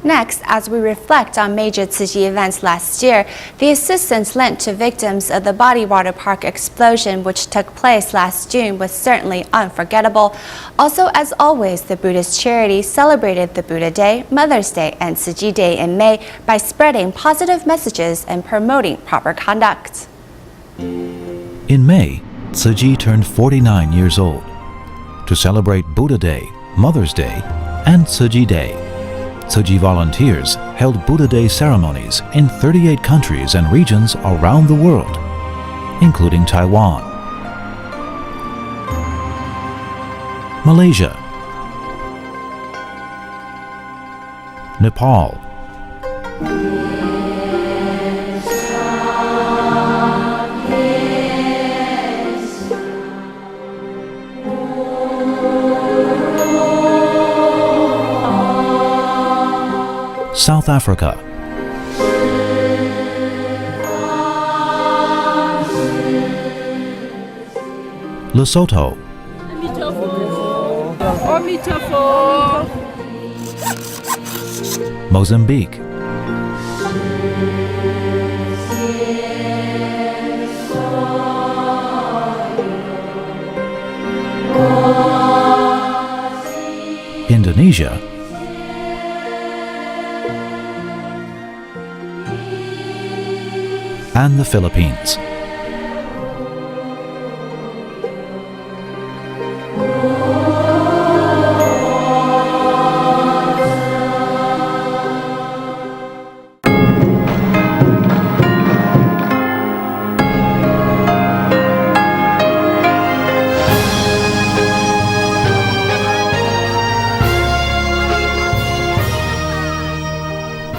Next, as we reflect on major Tzu Chi events last year, the assistance lent to victims of the Bali water park explosion which took place last June was certainly unforgettable. Also, as always, the Buddhist charity celebrated the Buddha Day, Mother's Day, and Tzu Chi Day in May by spreading positive messages and promoting proper conduct. In May, Tzu Chi turned 49 years old. To celebrate Buddha Day, Mother's Day, and Tzu Chi Day, Tzu Chi volunteers held Buddha Day ceremonies in 38 countries and regions around the world, including Taiwan, Malaysia, Nepal, South Africa, Lesotho, Mozambique, Indonesia, and the Philippines.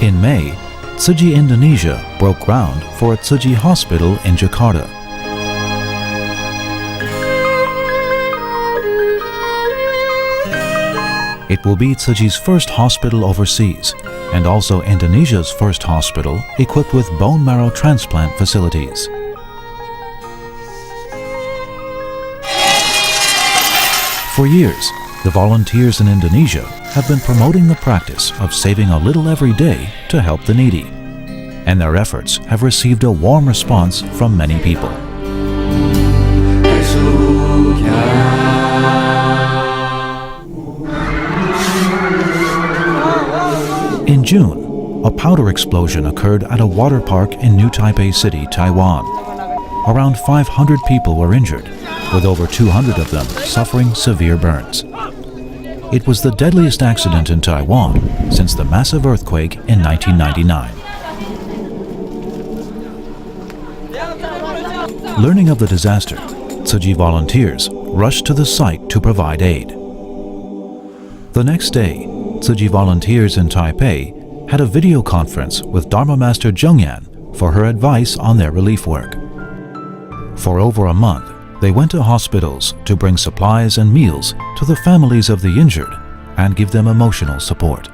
In May, Tzu Chi Indonesia broke ground for a Tzu Chi hospital in Jakarta. It will be Tzu Chi's first hospital overseas and also Indonesia's first hospital equipped with bone marrow transplant facilities. For years, the volunteers in Indonesia have been promoting the practice of saving a little every day to help the needy, and their efforts have received a warm response from many people. In June, a powder explosion occurred at a water park in New Taipei City, Taiwan. Around 500 people were injured, with over 200 of them suffering severe burns. It was the deadliest accident in Taiwan since the massive earthquake in 1999. Learning of the disaster, Tzu Chi volunteers rushed to the site to provide aid. The next day, Tzu Chi volunteers in Taipei had a video conference with Dharma Master Zhengyan for her advice on their relief work. For over a month, they went to hospitals to bring supplies and meals to the families of the injured and give them emotional support.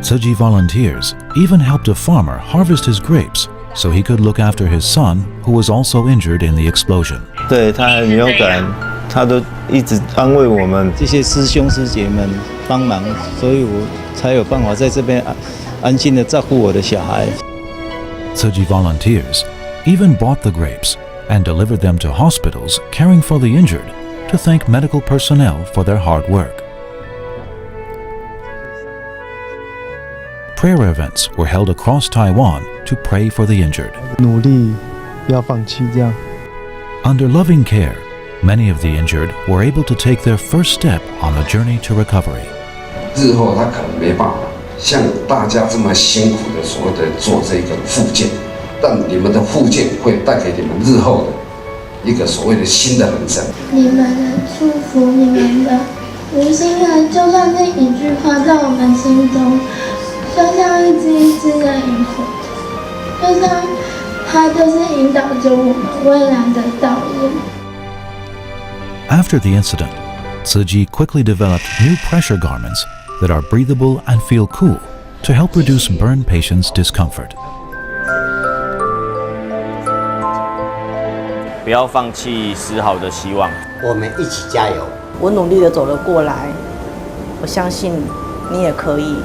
Tzu Chi volunteers even helped a farmer harvest his grapes so he could look after his son who was also injured in the explosion. 对他很有感，他都一直安慰我们这些师兄师姐们帮忙，所以我才有办法在这边安心的照顾我的小孩。 Tzu Chi volunteers even bought the grapes and delivered them to hospitals caring for the injured to thank medical personnel for their hard work. Prayer events were held across Taiwan to pray for the injured. 努力，不要放弃，这样。 Under loving care, many of the injured were able to take their first step on the journey to recovery. 日后他可能没办法像大家这么辛苦的所谓的做这个复健，但你们的复健会带给你们日后的一个所谓的新的人生。你们的祝福，你们的无形人就算是一句话，在我们心中，就像一只一只的萤火虫，就像它就是引导着我们未来的道路。After the incident, Tzu Chi quickly developed new pressure garments that are breathable and feel cool to help reduce burn patients' discomfort. 不要放弃丝毫的希望，我们一起加油。我努力的走了过来，我相信你也可以。